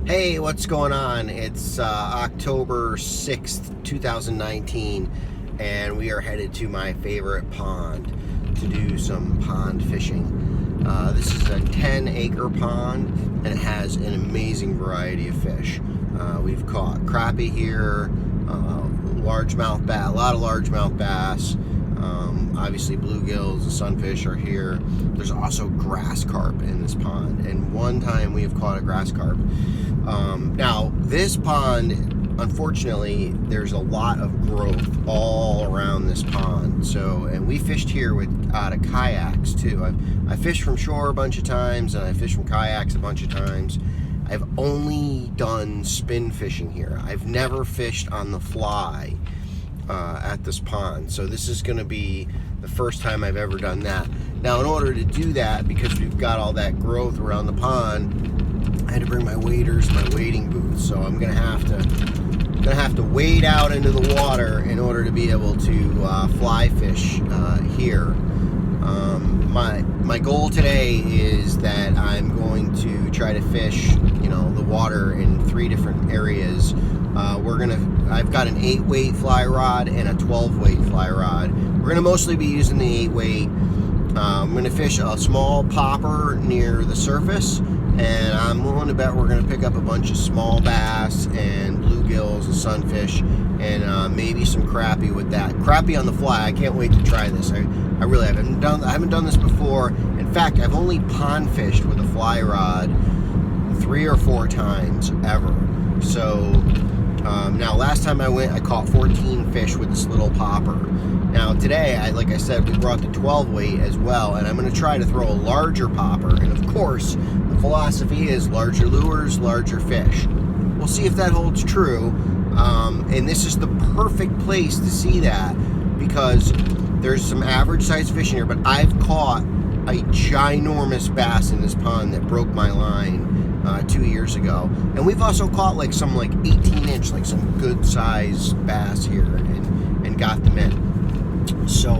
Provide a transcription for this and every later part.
Hey, what's going on? It's October 6th, 2019, and we are headed to my favorite pond to do some pond fishing. This is a 10-acre pond, and it has an amazing variety of fish. We've caught crappie here, largemouth bass, a lot of largemouth bass. Obviously bluegills and sunfish are here. There's also grass carp in this pond, and one time we have caught a grass carp. Now this pond, unfortunately, there's a lot of growth all around this pond. So, and we fished here out of kayaks too. I fished from shore a bunch of times, and I fished from kayaks a bunch of times. I've only done spin fishing here. I've never fished on the fly at this pond. So this is going to be the first time I've ever done that. Now, in order to do that, because we've got all that growth around the pond, I had to bring my waders, my wading boots. So I'm gonna have to wade out into the water in order to be able to fly fish here. My goal today is that I'm going to try to fish, the water in 3 different areas. I've got an 8-weight fly rod and a 12-weight fly rod. We're gonna mostly be using the 8-weight. I'm gonna fish a small popper near the surface, and I'm willing to bet we're gonna pick up a bunch of small bass and bluegills and sunfish, and maybe some crappie with that. Crappie on the fly. I can't wait to try this. I really haven't done this before. In fact, I've only pond fished with a fly rod 3 or 4 times ever. So now last time I went, I caught 14 fish with this little popper. Now today, like I said, we brought the 12-weight as well, and I'm going to try to throw a larger popper. And of course, the philosophy is larger lures, larger fish. We'll see if that holds true. And this is the perfect place to see that, because there's some average size fish in here, but I've caught a ginormous bass in this pond that broke my line 2 years ago. And we've also caught some 18-inch, some good size bass here, and got them in. So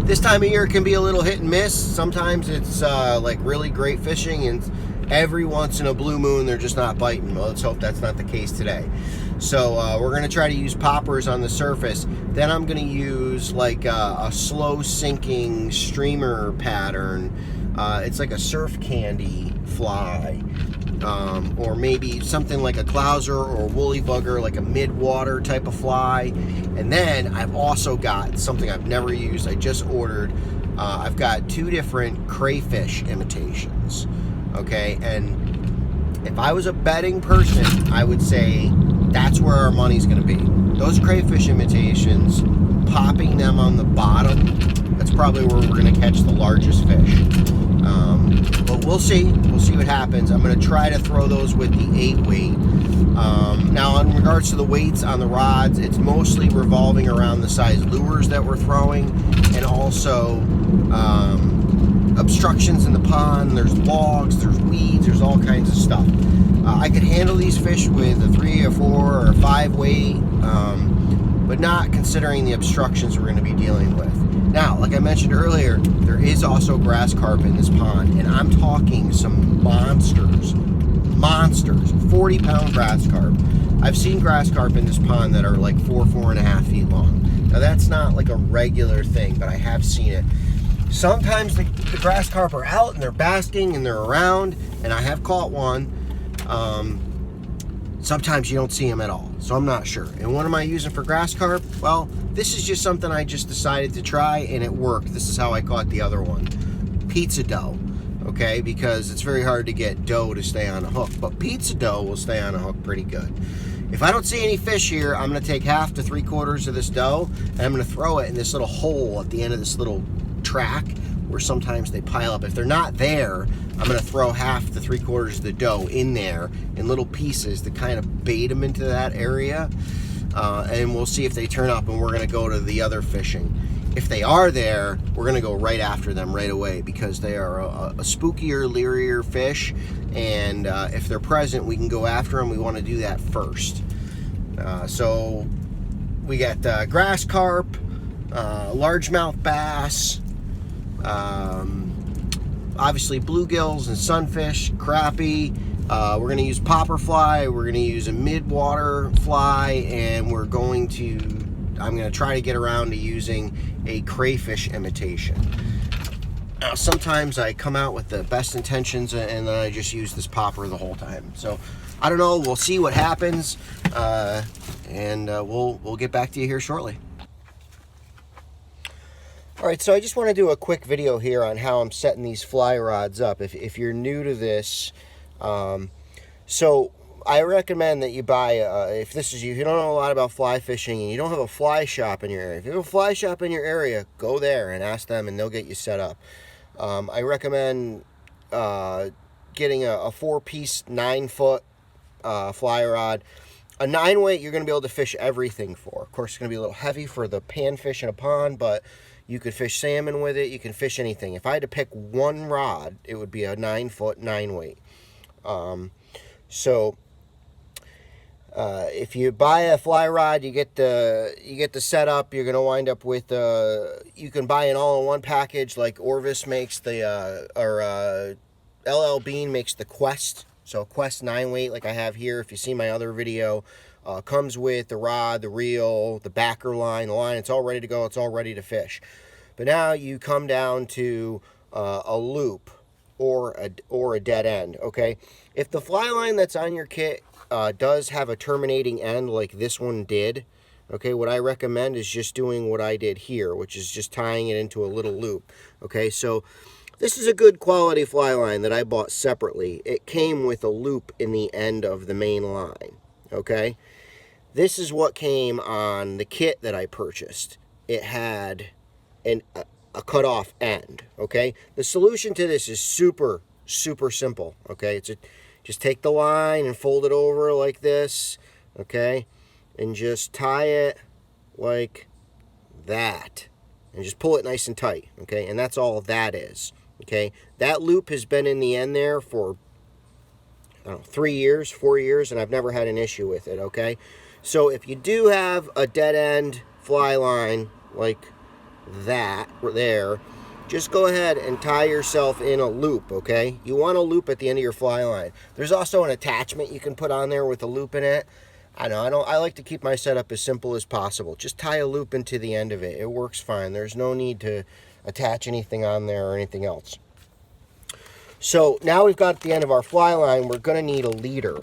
this time of year can be a little hit and miss. Sometimes it's really great fishing, and every once in a blue moon they're just not biting. Well, let's hope that's not the case today. So we're going to try to use poppers on the surface. Then I'm going to use a slow sinking streamer pattern. It's like a surf candy fly, or maybe something like a clouser or woolly bugger, like a mid-water type of fly. And then I've also got something I've never used. I just ordered. I've got 2 different crayfish imitations. Okay, and if I was a betting person, I would say that's where our money's going to be. Those crayfish imitations, popping them on the bottom, that's probably where we're going to catch the largest fish. But we'll see. We'll see what happens. I'm going to try to throw those with the 8-weight. Now, in regards to the weights on the rods, it's mostly revolving around the size lures that we're throwing, and also obstructions in the pond. There's logs, there's weeds, there's all kinds of stuff. I could handle these fish with a 3 or 4 or 5 weight, but not considering the obstructions we're going to be dealing with. Now, like I mentioned earlier, there is also grass carp in this pond, and I'm talking some monsters, 40-pound grass carp. I've seen grass carp in this pond that are 4.5 feet long. Now, that's not a regular thing, but I have seen it. Sometimes the grass carp are out and they're basking and they're around, and I have caught one. Sometimes you don't see them at all, so I'm not sure. And what am I using for grass carp? Well, this is just something I just decided to try, and it worked. This is how I caught the other one. Pizza dough, okay? Because it's very hard to get dough to stay on a hook, but pizza dough will stay on a hook pretty good. If I don't see any fish here, I'm going to take 1/2 to 3/4 of this dough, and I'm going to throw it in this little hole at the end of this little track where sometimes they pile up. If they're not there, I'm going to throw 1/2 to 3/4 of the dough in there in little pieces to kind of bait them into that area, and we'll see if they turn up, and we're going to go to the other fishing. If they are there, we're going to go right after them right away, because they are a spookier, learier fish, and if they're present, we can go after them. We want to do that first. So we got grass carp, largemouth bass, obviously bluegills and sunfish, crappie, We're going to use popper fly, we're going to use a mid-water fly, and I'm going to try to get around to using a crayfish imitation. Now, sometimes I come out with the best intentions and then I just use this popper the whole time. So I don't know, we'll see what happens, and we'll get back to you here shortly. All right, so I just want to do a quick video here on how I'm setting these fly rods up. If you're new to this, so I recommend that you buy, if you don't know a lot about fly fishing and you don't have a fly shop in your area, if you have a fly shop in your area, go there and ask them and they'll get you set up. I recommend getting a 4-piece 9-foot fly rod. A 9-weight you're going to be able to fish everything for. Of course, it's going to be a little heavy for the panfish in a pond, but you could fish salmon with it. You can fish anything. If I had to pick one rod, it would be a 9-foot 9-weight. If you buy a fly rod, you get the setup. You're going to wind up with you can buy an all-in-one package like Orvis makes LL Bean makes the Quest. So Quest 9-weight like I have here. If you see my other video, comes with the rod, the reel, the backer line, the line. It's all ready to go. It's all ready to fish. But now you come down to a loop or a dead end. Okay, if the fly line that's on your kit does have a terminating end like this one did, okay, what I recommend is just doing what I did here, which is just tying it into a little loop. Okay, so this is a good quality fly line that I bought separately. It came with a loop in the end of the main line. Okay, this is what came on the kit that I purchased. It had a cut off end. Okay, the solution to this is super simple. Okay, just take the line and fold it over like this, okay, and just tie it like that, and just pull it nice and tight, okay, and that's all that is, okay. That loop has been in the end there for, I don't know, 3 years, 4 years, and I've never had an issue with it, okay. So if you do have a dead end fly line like that there, just go ahead and tie yourself in a loop, okay? You want a loop at the end of your fly line. There's also an attachment you can put on there with a loop in it. I like to keep my setup as simple as possible. Just tie a loop into the end of it. It works fine. There's no need to attach anything on there or anything else. So now we've got the end of our fly line. We're going to need a leader,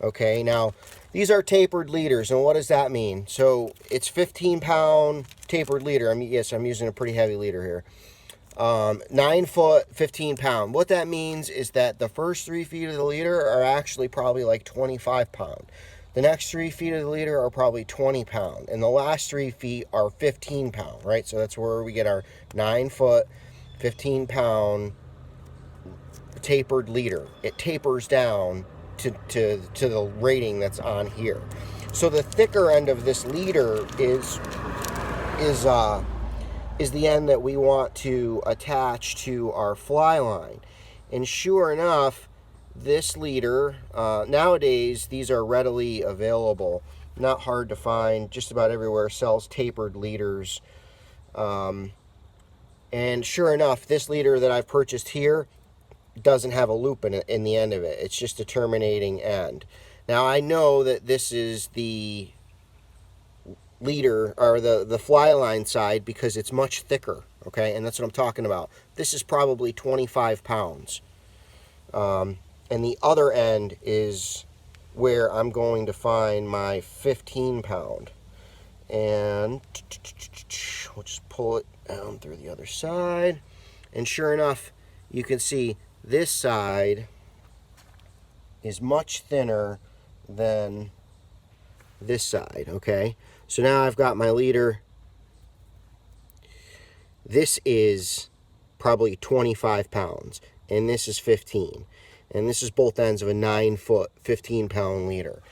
okay? Now, these are tapered leaders, and what does that mean? So it's 15-pound tapered leader. Yes, I'm using a pretty heavy leader here. 9 foot, 15 pound. What that means is that the first 3 feet of the leader are actually probably like 25 pound. The next 3 feet of the leader are probably 20 pound. And the last 3 feet are 15 pound, right? So that's where we get our 9 foot, 15 pound tapered leader. It tapers down to the rating that's on here. So the thicker end of this leader is the end that we want to attach to our fly line. And sure enough, this leader, nowadays these are readily available, not hard to find, just about everywhere sells tapered leaders. And sure enough, this leader that I've purchased here doesn't have a loop in the end of it. It's just a terminating end. Now I know that this is the leader or the fly line side because it's much thicker, okay, and that's what I'm talking about. This is probably 25 pounds, and the other end is where I'm going to find my 15 pound, and we'll just pull it down through the other side, and sure enough, you can see this side is much thinner than this side, okay. So now I've got my leader. This is probably 25 pounds, and this is 15. And this is both ends of a 9 foot, 15 pound leader.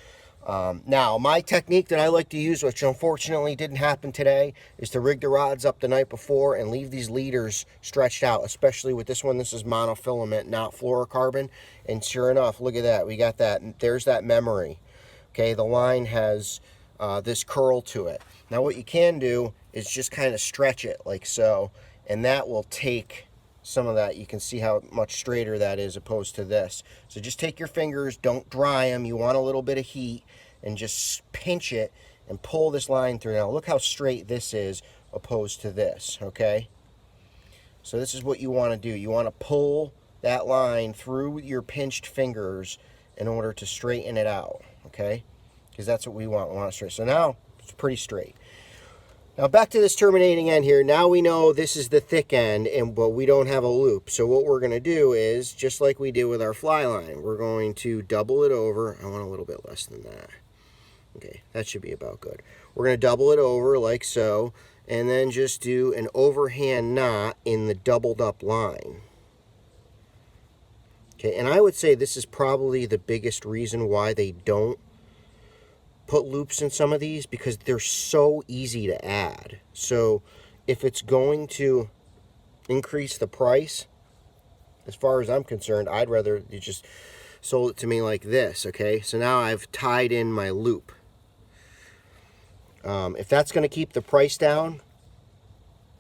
Now, my technique that I like to use, which unfortunately didn't happen today, is to rig the rods up the night before and leave these leaders stretched out, especially with this one. This is monofilament, not fluorocarbon. And sure enough, look at that. We got that. There's that memory. Okay, the line has this curl to it. Now what you can do is just kind of stretch it like so, and that will take some of that. You can see how much straighter that is opposed to this. So just take your fingers, don't dry them. You want a little bit of heat, and just pinch it and pull this line through. Now look how straight this is opposed to this, okay? So this is what you want to do. You want to pull that line through your pinched fingers in order to straighten it out, okay? Because that's what we want. We want it straight. So now it's pretty straight. Now back to this terminating end here. Now we know this is the thick end, but we don't have a loop. So what we're going to do is, just like we did with our fly line, we're going to double it over. I want a little bit less than that. Okay, that should be about good. We're going to double it over like so, and then just do an overhand knot in the doubled up line. Okay, and I would say this is probably the biggest reason why they don't put loops in some of these, because they're so easy to add. So if it's going to increase the price, as far as I'm concerned, I'd rather you just sold it to me like this, okay? So now I've tied in my loop. If that's going to keep the price down,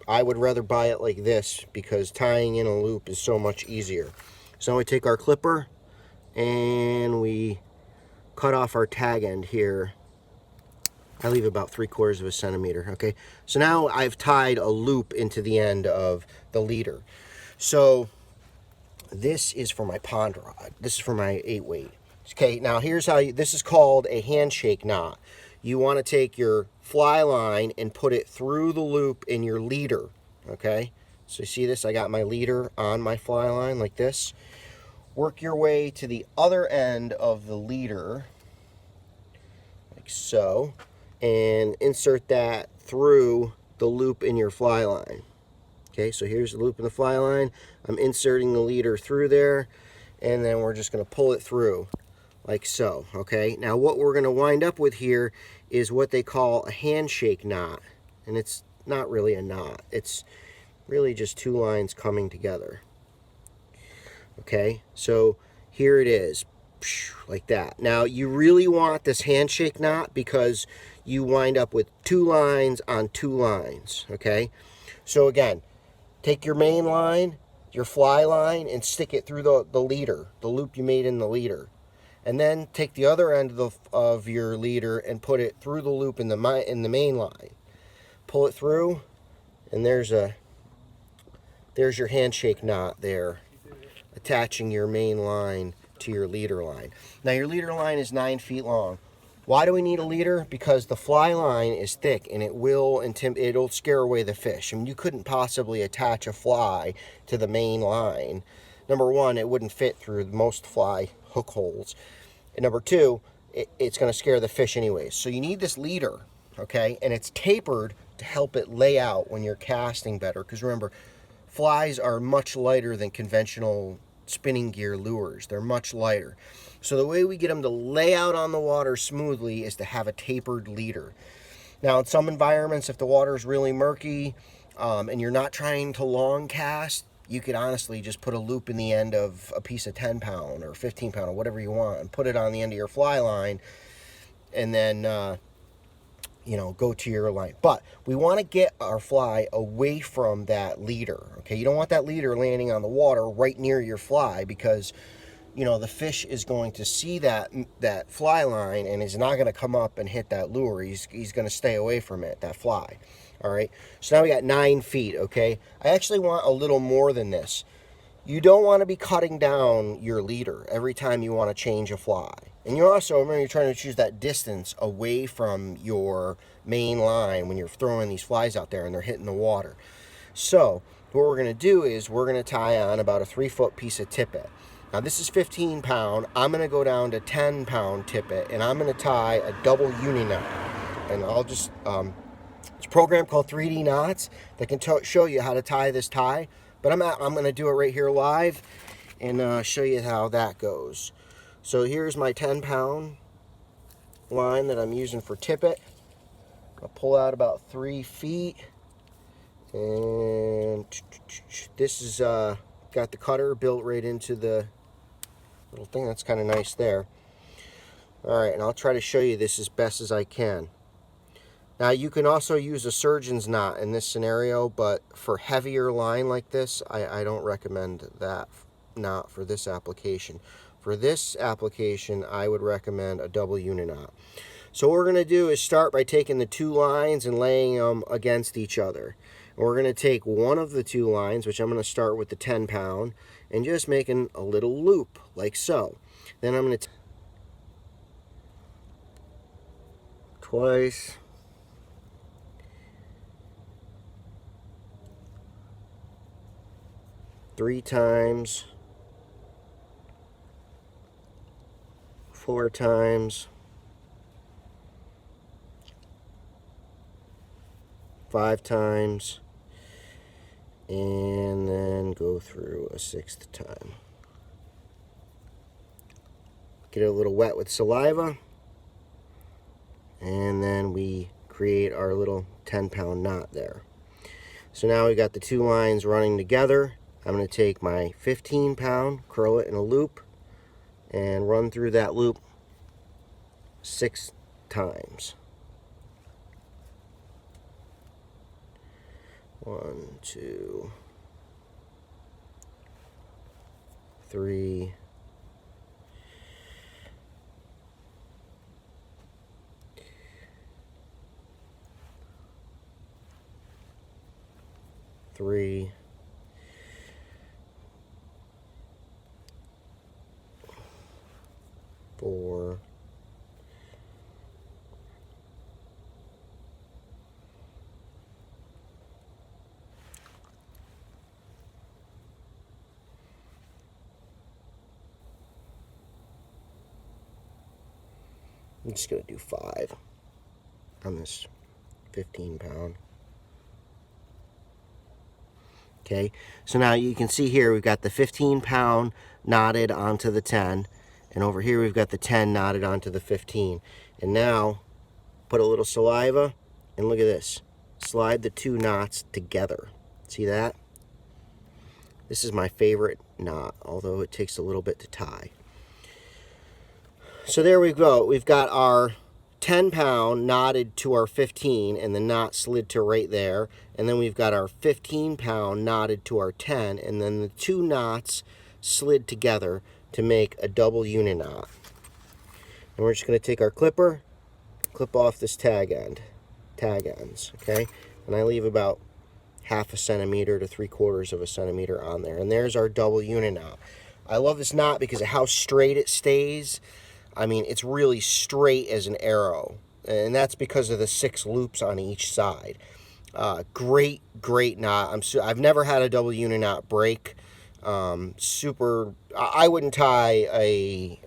I would rather buy it like this, because tying in a loop is so much easier. So we take our clipper and we cut off our tag end here. I leave about 3/4 of a centimeter, okay? So now I've tied a loop into the end of the leader. So this is for my pond rod. This is for my 8-weight. Okay, now here's how this is called a handshake knot. You want to take your fly line and put it through the loop in your leader, okay? So you see this? I got my leader on my fly line like this. Work your way to the other end of the leader, like so, and insert that through the loop in your fly line. Okay, so here's the loop in the fly line. I'm inserting the leader through there, and then we're just going to pull it through like so, okay? Now what we're going to wind up with here is what they call a handshake knot, and it's not really a knot. It's really just two lines coming together. Okay, so here it is, like that. Now you really want this handshake knot because you wind up with two lines on two lines, okay? So again, take your main line, your fly line, and stick it through the leader, the loop you made in the leader. And then take the other end of your leader and put it through the loop in the main line. Pull it through, and there's your handshake knot there, attaching your main line to your leader line. Now your leader line is 9 feet long. Why do we need a leader? Because the fly line is thick, and it'll scare away the fish. I mean, you couldn't possibly attach a fly to the main line. Number one, it wouldn't fit through most fly hook holes. And number two, it's going to scare the fish anyways. So you need this leader, okay? And it's tapered to help it lay out when you're casting better. Because remember, flies are much lighter than conventional spinning gear lures. They're much lighter. So the way we get them to lay out on the water smoothly is to have a tapered leader. Now in some environments, if the water is really murky and you're not trying to long cast, you could honestly just put a loop in the end of a piece of 10-pound or 15-pound or whatever you want, and put it on the end of your fly line, and then go to your line. But we want to get our fly away from that leader, okay? You don't want that leader landing on the water right near your fly, because the fish is going to see that fly line and is not going to come up and hit that lure. He's going to stay away from it, that fly. All right, so now we got 9 feet, okay? I actually want a little more than this. You don't want to be cutting down your leader every time you want to change a fly. And you also, remember, you're trying to choose that distance away from your main line when you're throwing these flies out there and they're hitting the water. So what we're going to do is we're going to tie on about a 3-foot piece of tippet. Now this is 15-pound. I'm going to go down to 10-pound tippet, and I'm going to tie a double uni knot. And I'll just, it's a program called 3D Knots that can show you how to tie this tie. But I'm going to do it right here live and show you how that goes. So here's my 10-pound line that I'm using for tippet. I'll pull out about 3 feet. And this is got the cutter built right into the little thing. That's kind of nice there. Alright, and I'll try to show you this as best as I can. Now you can also use a surgeon's knot in this scenario, but for heavier line like this, I don't recommend that knot for this application. For this application, I would recommend a double unit knot. So what we're going to do is start by taking the two lines and laying them against each other. And we're going to take one of the two lines, which I'm going to start with the 10 pound, and just making a little loop like so. Then I'm going to twice, three times, four times, five times, and then go through a sixth time. Get it a little wet with saliva, and then we create our little 10-pound knot there. So now we got the two lines running together. I'm going to take my 15-pound, curl it in a loop, and run through that loop 6 times. 1, 2, 3, 3, 4, 5. I'm just going to do 5 on this 15-pound. Okay, so now you can see here we've got the 15-pound knotted onto the 10, and over here we've got the 10 knotted onto the 15. And now put a little saliva, and look at this. Slide the two knots together. See that? This is my favorite knot, although it takes a little bit to tie. So there we go. We've got our 10-pound knotted to our 15, and the knot slid to right there. And then we've got our 15-pound knotted to our 10, and then the two knots slid together to make a double unit knot. And we're just going to take our clipper, clip off this tag ends, okay? And I leave about 1/2 centimeter to 3/4 of a centimeter on there. And there's our double unit knot. I love this knot because of how straight it stays. I mean, it's really straight as an arrow, and that's because of the 6 loops on each side. Great knot. I've never had a double unit knot break. I wouldn't tie a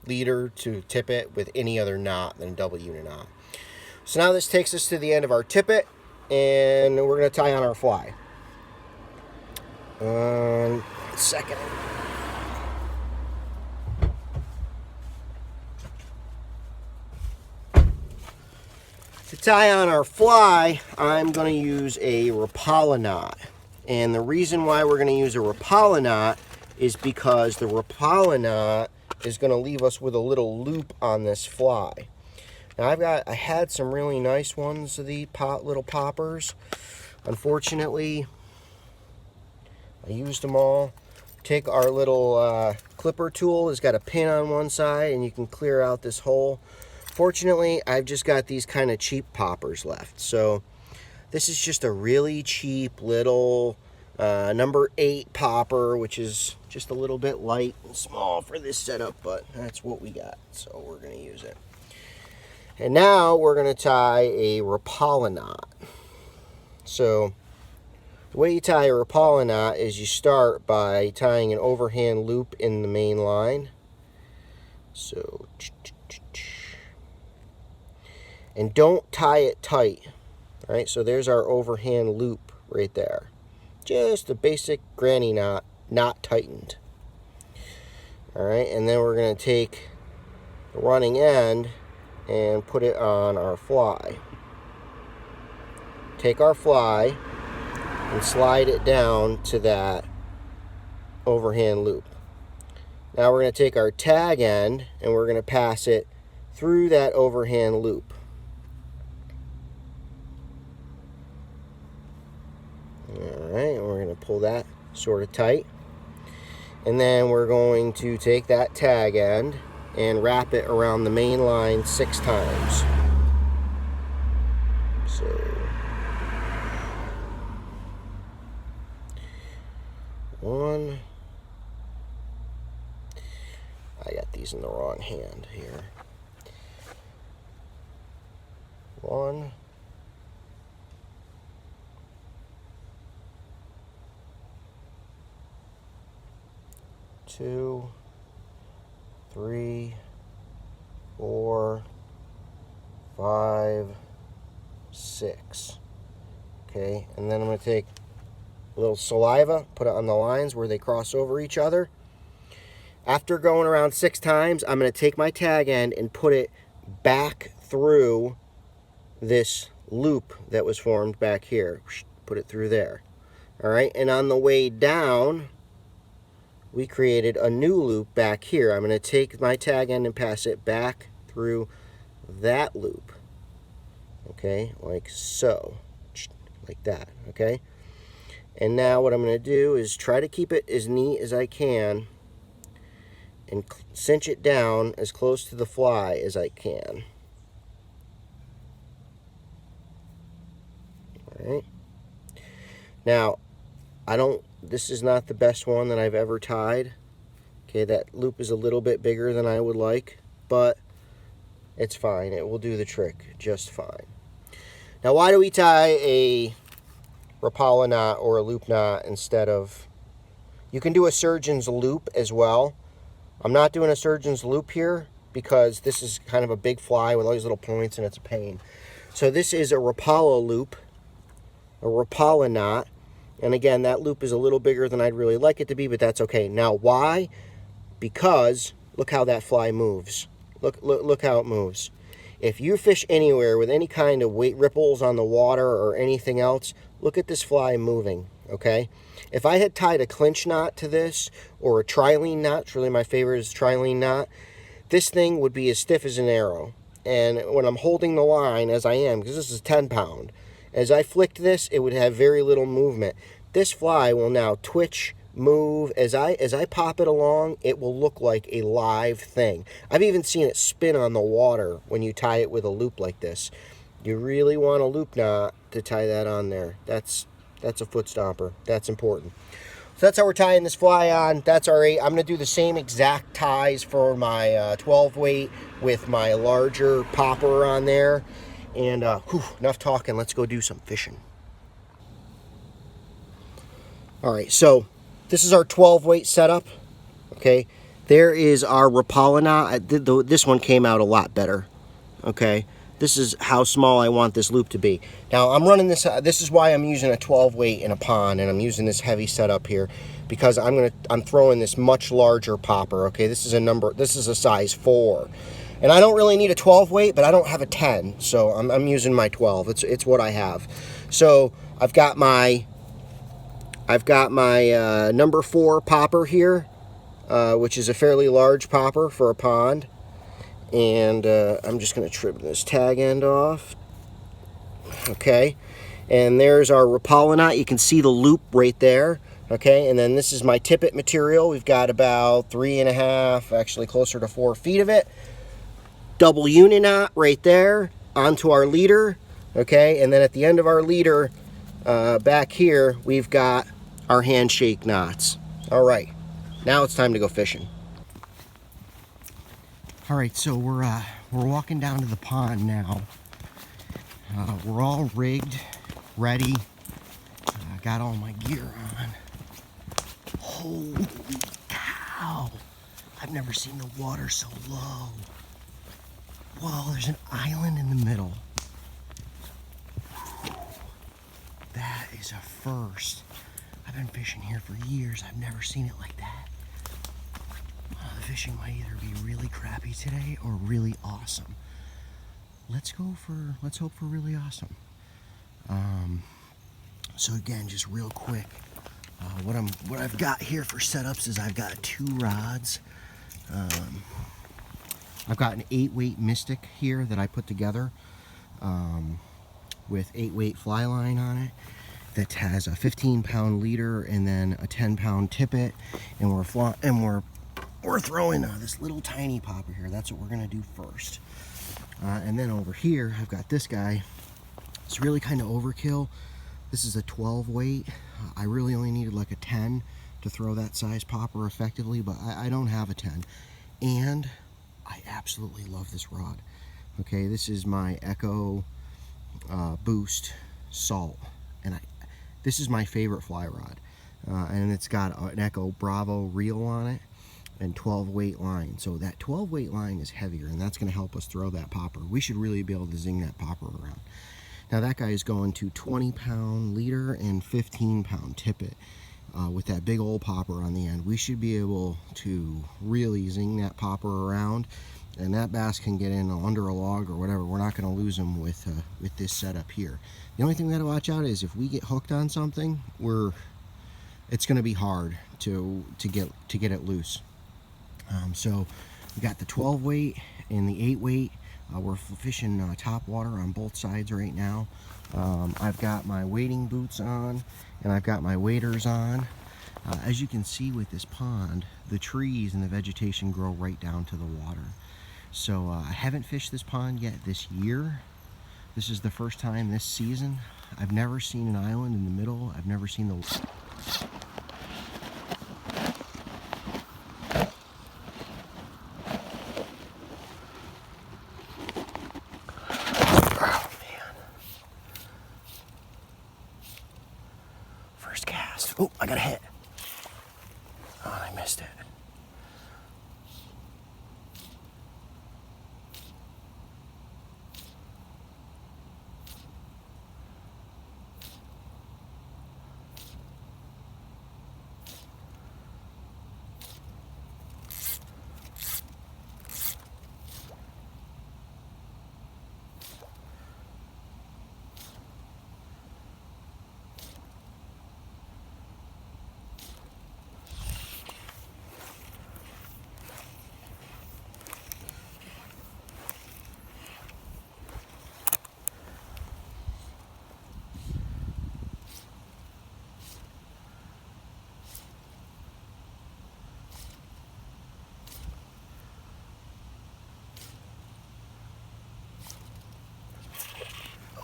leader to tippet with any other knot than a double unit knot. So now this takes us to the end of our tippet, and we're going to tie on our fly. Second. To tie on our fly, I'm going to use a Rapala knot. And the reason why we're going to use a Rapala knot is because the Rapala knot is going to leave us with a little loop on this fly. Now I had some really nice ones of the little poppers. Unfortunately, I used them all. Take our little clipper tool. It's got a pin on one side, and you can clear out this hole. Fortunately, I've just got these kind of cheap poppers left. So this is just a really cheap little number 8 popper, which is just a little bit light and small for this setup, but that's what we got. So we're going to use it. And now we're going to tie a Rapala knot. So the way you tie a Rapala knot is you start by tying an overhand loop in the main line. So, and don't tie it tight. All right, so there's our overhand loop right there. Just a basic granny knot, not tightened. All right, and then we're going to take the running end and put it on our fly. Take our fly and slide it down to that overhand loop. Now we're going to take our tag end and we're going to pass it through that overhand loop. Alright, we're going to pull that sort of tight. And then we're going to take that tag end and wrap it around the main line 6 times. So 1. I got these in the wrong hand here. 1. 2, 3, 4, 5, 6. Okay, and then I'm going to take a little saliva, put it on the lines where they cross over each other. After going around 6 times, I'm going to take my tag end and put it back through this loop that was formed back here. Put it through there. All right, and on the way down, we created a new loop back here. I'm going to take my tag end and pass it back through that loop. Okay, like so. Like that, okay? And now what I'm going to do is try to keep it as neat as I can and cinch it down as close to the fly as I can. All right. Now, this is not the best one that I've ever tied. Okay, that loop is a little bit bigger than I would like, but it's fine. It will do the trick just fine. Now, why do we tie a Rapala knot or a loop knot instead of... You can do a surgeon's loop as well. I'm not doing a surgeon's loop here because this is kind of a big fly with all these little points and it's a pain. So this is a Rapala loop, a Rapala knot. And again, that loop is a little bigger than I'd really like it to be, but that's okay. Now, why? Because look how that fly moves. Look how it moves. If you fish anywhere with any kind of weight ripples on the water or anything else, look at this fly moving, okay? If I had tied a clinch knot to this or a trilene knot, it's really my favorite is trilene knot, this thing would be as stiff as an arrow. And when I'm holding the line, as I am, because this is 10 pound, as I flicked this, it would have very little movement. This fly will now twitch, move. As I pop it along, it will look like a live thing. I've even seen it spin on the water when you tie it with a loop like this. You really want a loop knot to tie that on there. That's a foot stomper. That's important. So that's how we're tying this fly on. That's our 8. I'm going to do the same exact ties for my 12 weight with my larger popper on there. And enough talking, let's go do some fishing. All right, so this is our 12 weight setup. Okay, there is our Rapala knot. This one came out a lot better. Okay, this is how small I want this loop to be. Now I'm running this. This is why I'm using a 12 weight in a pond, and I'm using this heavy setup here because I'm throwing this much larger popper. Okay, this is a size 4. And I don't really need a 12 weight, but I don't have a 10, so I'm using my 12. It's what I have. So I've got my number 4 popper here, which is a fairly large popper for a pond. And I'm just going to trim this tag end off. Okay, and there's our Rapala knot. You can see the loop right there. Okay, and then this is my tippet material. We've got about 3.5, actually closer to 4 feet of it. Double unit knot right there onto our leader, okay, and then at the end of our leader back here we've got our handshake knots. All right, now it's time to go fishing. All right, so we're walking down to the pond now. We're all rigged, ready. I got all my gear on. Holy cow! I've never seen the water so low. Whoa, there's an island in the middle. That is a first. I've been fishing here for years. I've never seen it like that. The fishing might either be really crappy today or really awesome. Let's hope for really awesome. So again, just real quick, what I've got here for setups is I've got 2 rods. I've got an 8 weight Mystic here that I put together with 8 weight fly line on it. that has a 15-pound leader and then a 10-pound tippet, and we're throwing this little tiny popper here. That's what we're gonna do first. And then over here, I've got this guy. It's really kind of overkill. This is a 12 weight. I really only needed like a 10 to throw that size popper effectively, but I don't have a 10. And I absolutely love this rod. Okay, this is my Echo Boost Salt, and this is my favorite fly rod. And it's got an Echo Bravo reel on it and 12 weight line. So that 12 weight line is heavier, and that's gonna help us throw that popper. We should really be able to zing that popper around. Now that guy is going to 20-pound leader and 15-pound tippet with that big old popper on the end. We should be able to really zing that popper around, and that bass can get in under a log or whatever. We're not going to lose him with this setup here. The only thing we got to watch out is if we get hooked on something, it's going to be hard to get it loose. So we got the 12 weight and the 8 weight. We're fishing top water on both sides right now. I've got my wading boots on and I've got my waders on. As you can see with this pond, the trees and the vegetation grow right down to the water. So I haven't fished this pond yet this year. This is the first time this season. I've never seen an island in the middle. I've never seen the... Oh, I got a hit. Oh, I missed it.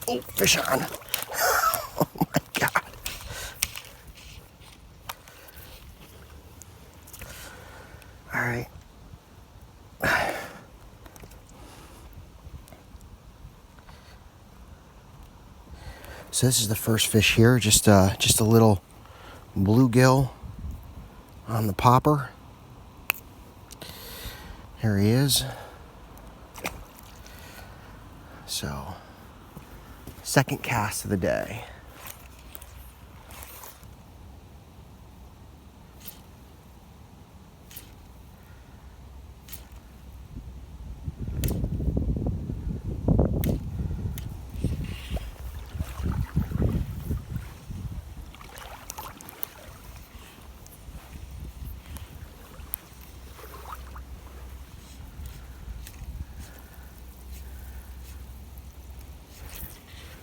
Oh, fish on. Oh my God. All right. So this is the first fish here, just a little bluegill on the popper. Here he is. So, second cast of the day.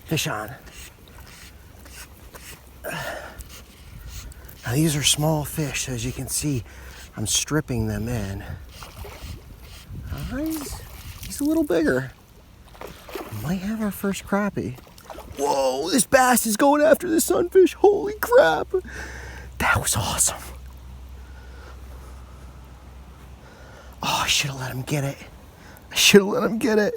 Fish on. Now these are small fish, as you can see. I'm stripping them in. He's a little bigger. We might have our first crappie. Whoa, this bass is going after the sunfish. Holy crap. That was awesome. Oh, I should have let him get it.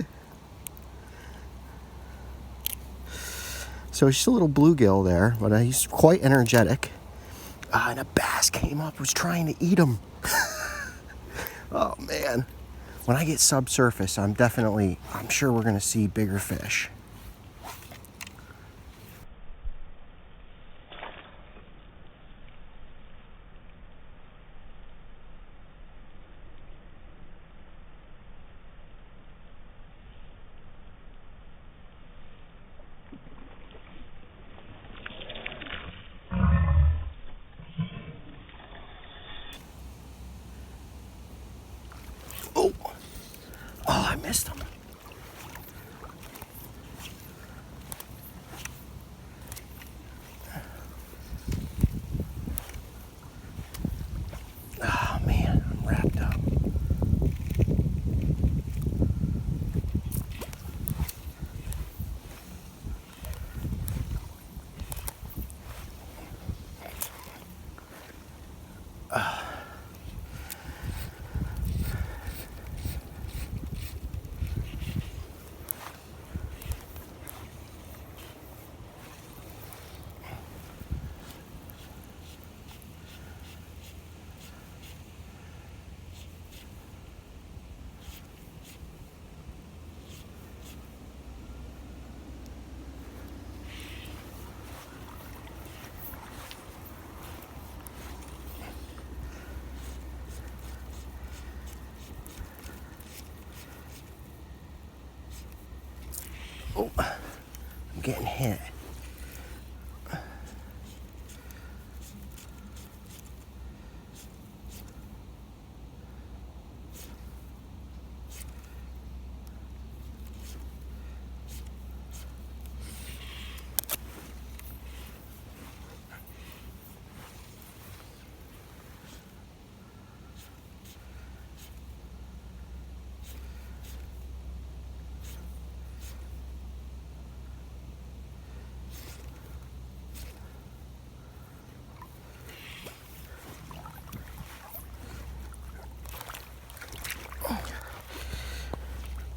So it's just a little bluegill there, but he's quite energetic. And a bass came up, was trying to eat him. Oh man. When I get subsurface, I'm sure we're gonna see bigger fish. Oh, I missed him. Oh, I'm getting hit.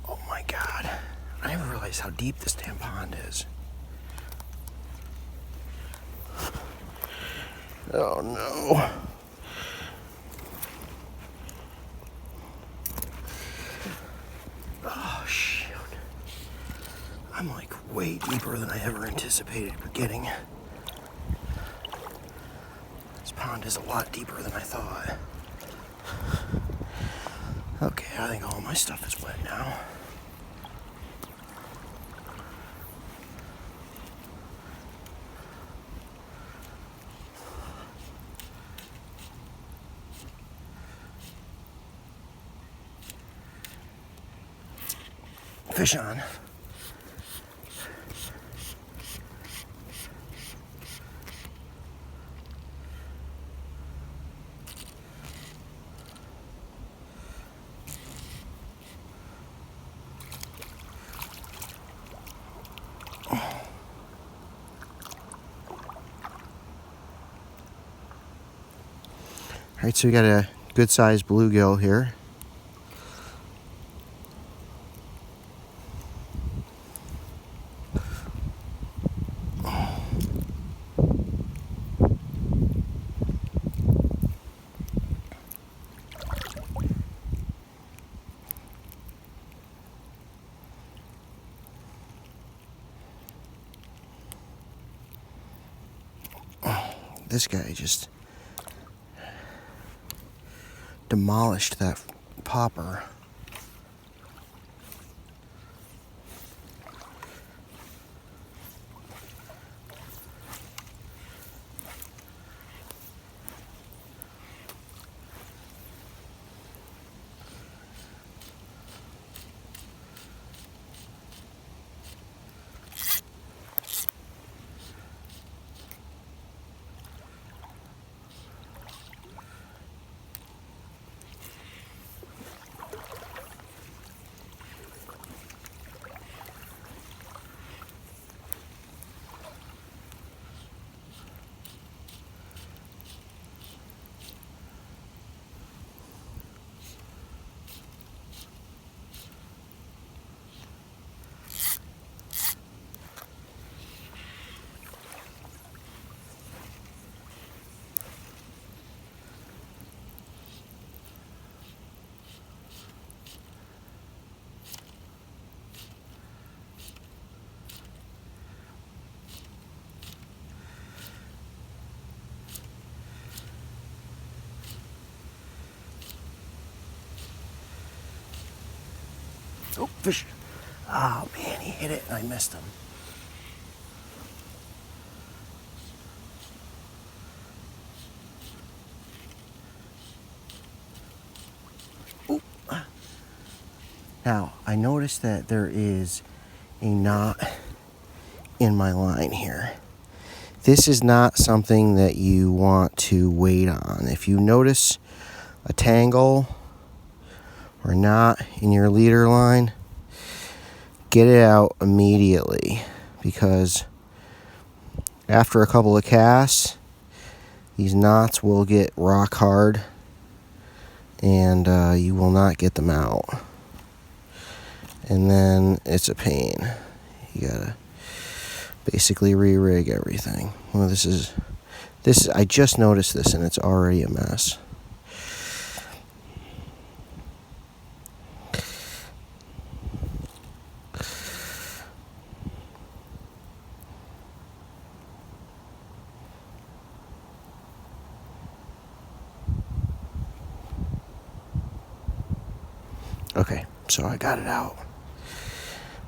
Oh my God. I didn't realize how deep this damn pond is. Oh no. Oh shoot. I'm like way deeper than I ever anticipated getting. This pond is a lot deeper than I thought. Okay, I think all my stuff is wet now. Fish on. All right, so we got a good sized bluegill here. This guy just demolished that popper. Oh, fish. Oh man, he hit it and I missed him. Ooh. Now, I noticed that there is a knot in my line here. This is not something that you want to wait on. If you notice a tangle or knot in your leader line, get it out immediately, because after a couple of casts, these knots will get rock hard and you will not get them out. And then it's a pain. You gotta basically re-rig everything. Well, this is I just noticed this and it's already a mess. Okay, so I got it out.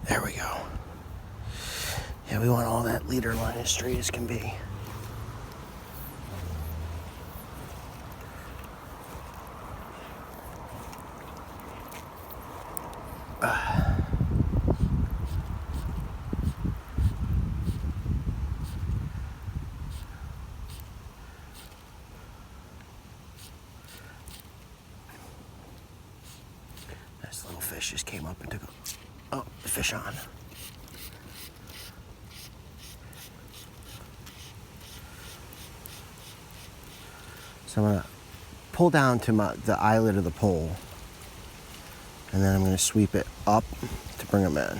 There we go. Yeah, we want all that leader line as straight as can be. This little fish just came up and took the fish on. So I'm gonna pull down to the eyelid of the pole, and then I'm gonna sweep it up to bring them in.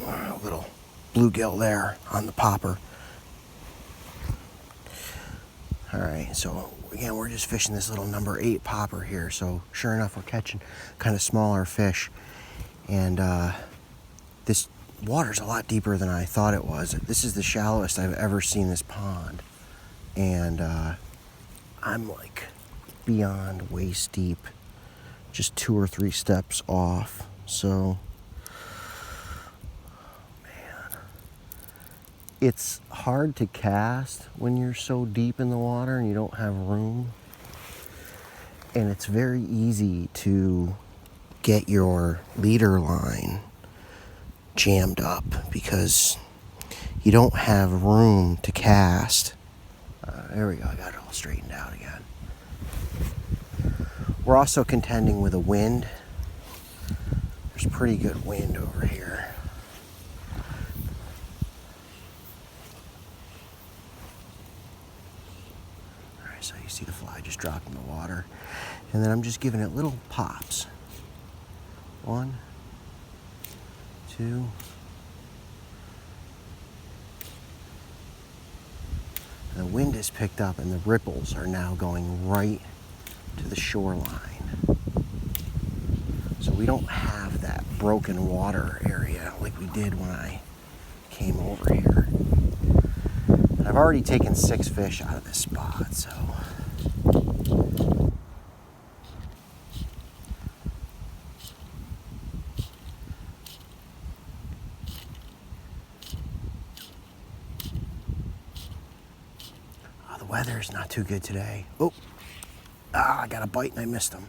A little bluegill there on the popper. All right, so again, we're just fishing this little number 8 popper here. So sure enough, we're catching kind of smaller fish. And this water's a lot deeper than I thought it was. This is the shallowest I've ever seen this pond. And I'm like beyond waist deep, just 2 or 3 steps off. So, it's hard to cast when you're so deep in the water and you don't have room. And it's very easy to get your leader line jammed up because you don't have room to cast. There we go, I got it all straightened out again. We're also contending with a wind. There's pretty good wind over here. So you see the fly just dropped in the water. And then I'm just giving it little pops. 1, 2. And the wind has picked up and the ripples are now going right to the shoreline. So we don't have that broken water area like we did when I came over here. And I've already taken 6 fish out of this spot, so. Oh, the weather's not too good today. Oh, I got a bite and I missed him.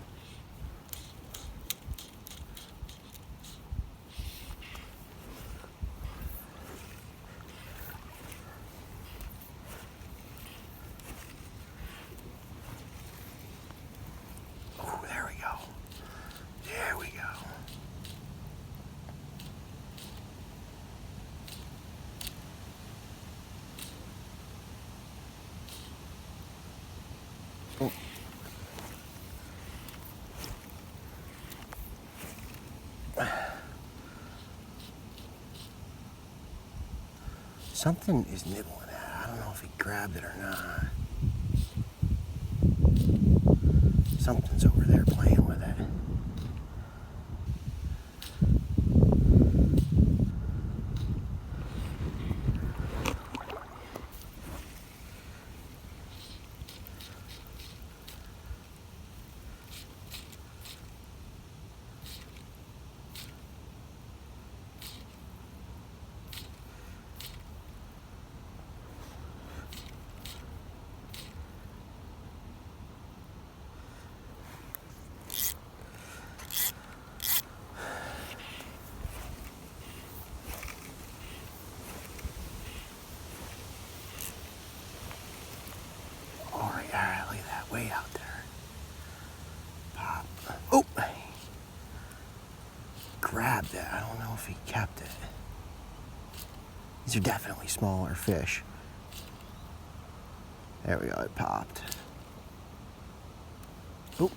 Something is nibbling at it. I don't know if he grabbed it or not. Something's over there playing with it. Alright, look at that, way out there. Pop. Oh! Grabbed it. I don't know if he kept it. These are definitely smaller fish. There we go, it popped. Oh!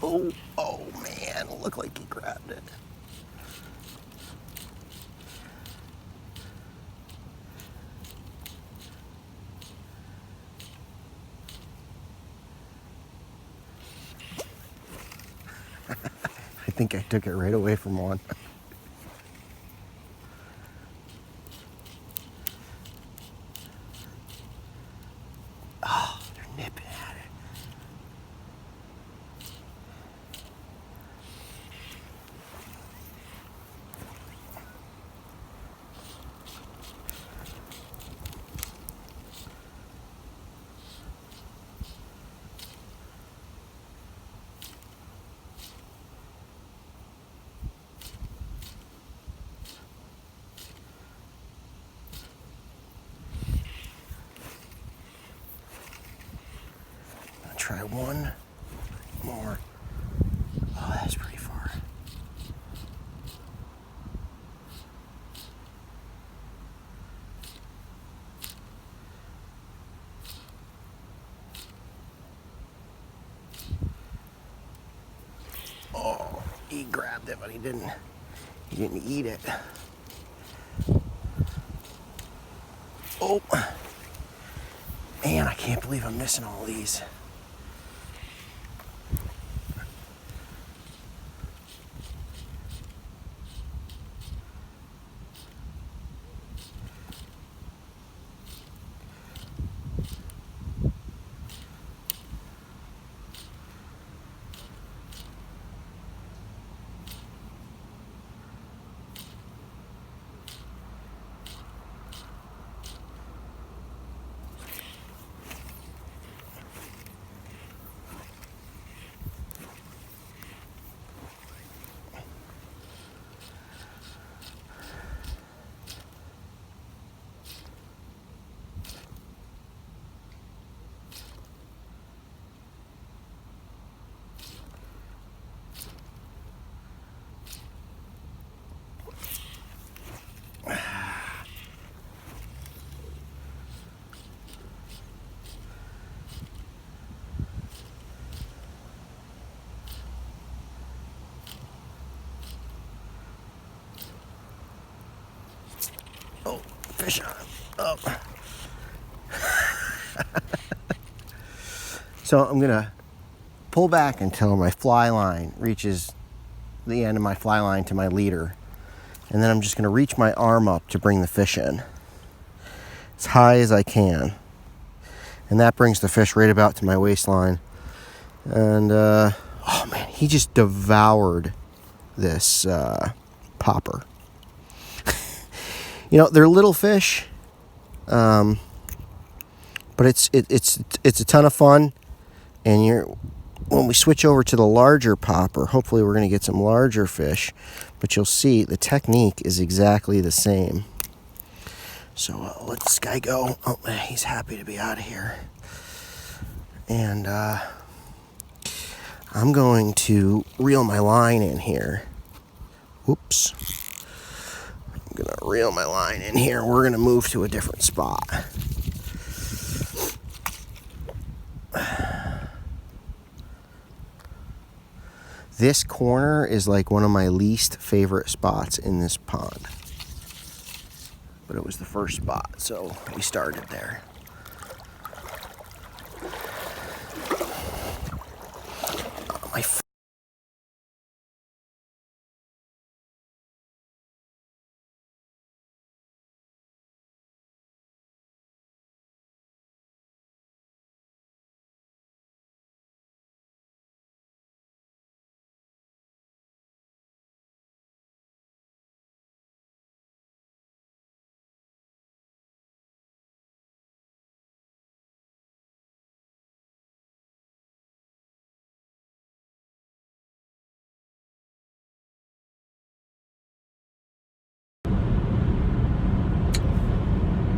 Oh man, it looked like he grabbed it. I think I took it right away from one. Oh, they're nipping at it. I'll try one more. Oh, that's pretty far. Oh, he grabbed it, but he didn't eat it. Oh, man, I can't believe I'm missing all these. Oh, fish on him. Oh. So I'm gonna pull back until my fly line reaches the end of my fly line to my leader. And then I'm just gonna reach my arm up to bring the fish in as high as I can. And that brings the fish right about to my waistline. And, oh man, he just devoured this popper. You know, they're little fish, but it's a ton of fun. And when we switch over to the larger popper, hopefully we're going to get some larger fish. But you'll see the technique is exactly the same. So let this guy go. Oh, he's happy to be out of here. And I'm going to reel my line in here. Whoops. I'm going to reel my line in here. We're going to move to a different spot. This corner is like one of my least favorite spots in this pond. But it was the first spot, so we started there. My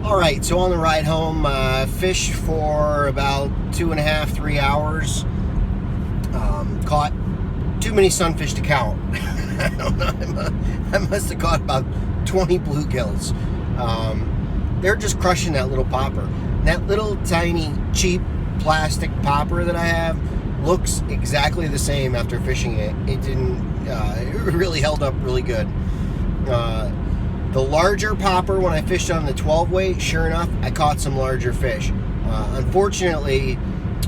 All right, so on the ride home, fished for about 2.5, 3 hours. Caught too many sunfish to count. I don't know, I must have caught about 20 bluegills. They're just crushing that little popper. That little tiny cheap plastic popper that I have looks exactly the same after fishing it. It didn't, it really held up really good. The larger popper, when I fished on the 12 weight, sure enough, I caught some larger fish. Unfortunately,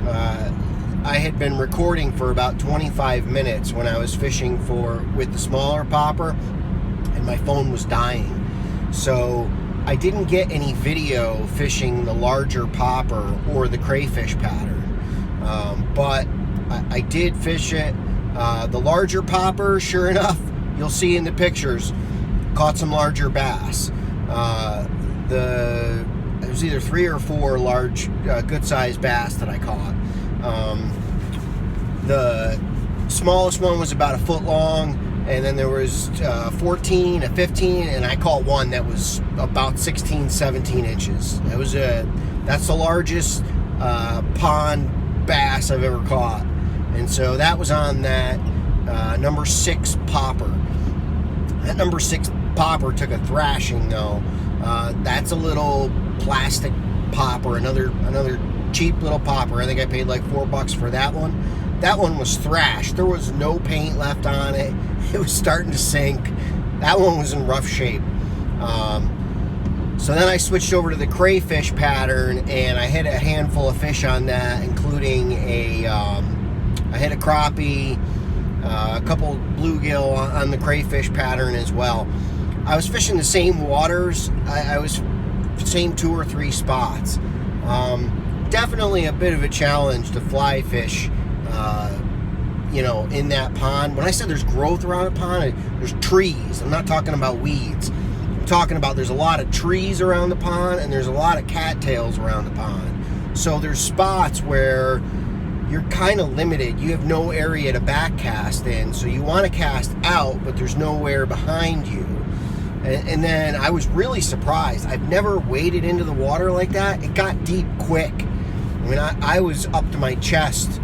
I had been recording for about 25 minutes when I was fishing with the smaller popper, and my phone was dying. So I didn't get any video fishing the larger popper or the crayfish pattern. But I did fish it. The larger popper, sure enough, you'll see in the pictures, caught some larger bass. It was either 3 or 4 large, good-sized bass that I caught. The smallest one was about a foot long, and then there was 14, a 15, and I caught one that was about 16, 17 inches. That's the largest pond bass I've ever caught. And so that was on that number 6 popper. That number 6 popper took a thrashing though. That's a little plastic popper, another cheap little popper. I think I paid like $4 for that one. That one was thrashed. There was no paint left on it. It was starting to sink. That one was in rough shape. So then I switched over to the crayfish pattern, and I hit a handful of fish on that, including I hit a crappie, a couple bluegill on the crayfish pattern as well. I was fishing the same waters. I was same 2 or 3 spots. Definitely a bit of a challenge to fly fish, in that pond. When I said there's growth around a pond, there's trees. I'm not talking about weeds. I'm talking about there's a lot of trees around the pond, and there's a lot of cattails around the pond. So there's spots where you're kind of limited. You have no area to back cast in, so you want to cast out, but there's nowhere behind you. And then I was really surprised. I've never waded into the water like that. It got deep quick. I mean, I was up to my chest,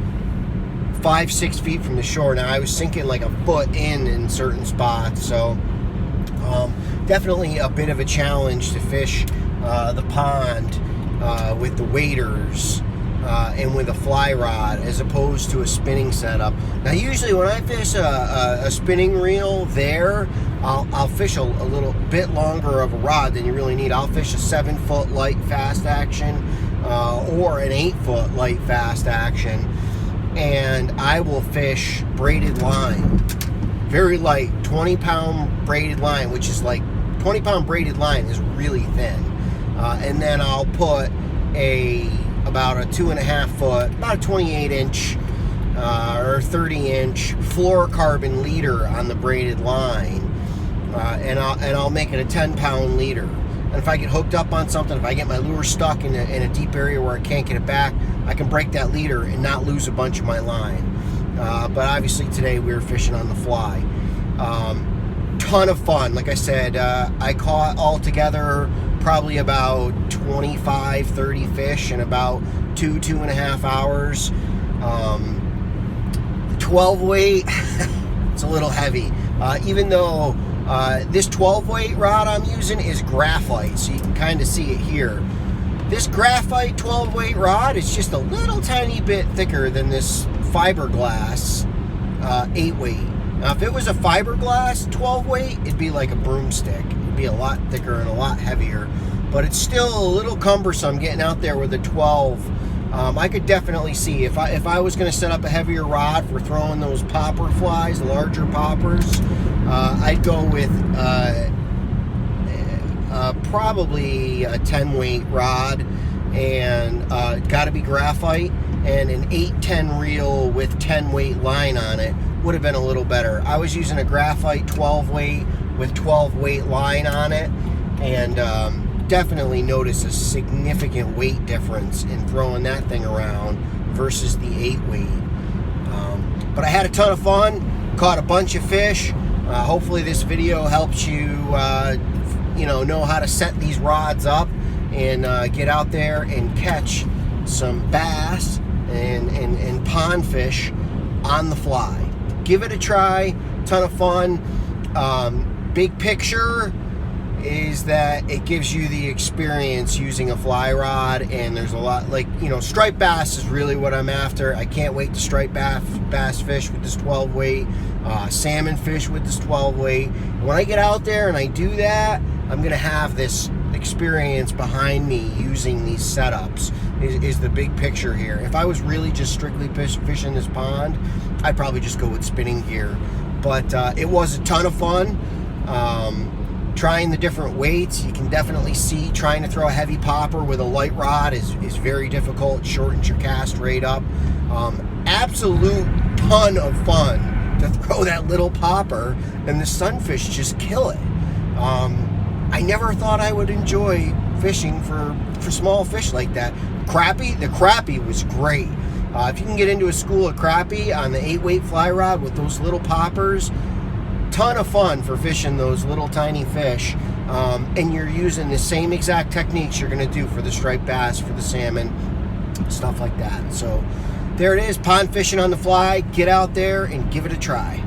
5-6 feet from the shore. Now I was sinking like a foot in certain spots. So definitely a bit of a challenge to fish the pond with the waders and with a fly rod as opposed to a spinning setup. Now usually when I fish a spinning reel there, I'll fish a little bit longer of a rod than you really need. I'll fish a 7-foot light fast action or an 8-foot light fast action, and I will fish braided line, very light, 20-pound braided line, which is like 20-pound braided line is really thin, and then I'll put about a 2.5-foot, about a 28-inch or 30-inch fluorocarbon leader on the braided line, and I'll make it a 10-pound leader. And if I get hooked up on something, if I get my lure stuck in a deep area where I can't get it back, I can break that leader and not lose a bunch of my line. But obviously today we were fishing on the fly. Ton of fun. Like I said, I caught altogether probably about 25, 30 fish in about 2.5 hours. 12 weight, it's a little heavy. Even though this 12 weight rod I'm using is graphite, so you can kind of see it here. This graphite 12 weight rod is just a little tiny bit thicker than this fiberglass 8 weight. Now if it was a fiberglass 12 weight, it'd be like a broomstick. It'd be a lot thicker and a lot heavier, but it's still a little cumbersome getting out there with a 12. I could definitely see if I was going to set up a heavier rod for throwing those popper flies, larger poppers, I'd go with probably a 10 weight rod, and got to be graphite, and an 8-10 reel with 10 weight line on it would have been a little better. I was using a graphite 12 weight with 12 weight line on it, and definitely notice a significant weight difference in throwing that thing around versus the 8 weight. But I had a ton of fun, caught a bunch of fish. Hopefully this video helps you know how to set these rods up and get out there and catch some bass and pond fish on the fly. Give it a try. Ton of fun. Big picture, is that it gives you the experience using a fly rod, and there's a lot, like, you know, striped bass is really what I'm after. I can't wait to striped bass fish with this 12 weight, salmon fish with this 12 weight. When I get out there and I do that, I'm gonna have this experience behind me using these setups is the big picture here. If I was really just strictly fishing this pond, I'd probably just go with spinning gear, but it was a ton of fun. Trying the different weights, you can definitely see trying to throw a heavy popper with a light rod is very difficult. It shortens your cast rate up. Absolute ton of fun to throw that little popper, and the sunfish just kill it. I never thought I would enjoy fishing for small fish like that. The crappie was great. If you can get into a school of crappie on the 8-weight fly rod with those little poppers, ton of fun for fishing those little tiny fish, and you're using the same exact techniques you're going to do for the striped bass, for the salmon, stuff like that. So there it is, pond fishing on the fly. Get out there and give it a try.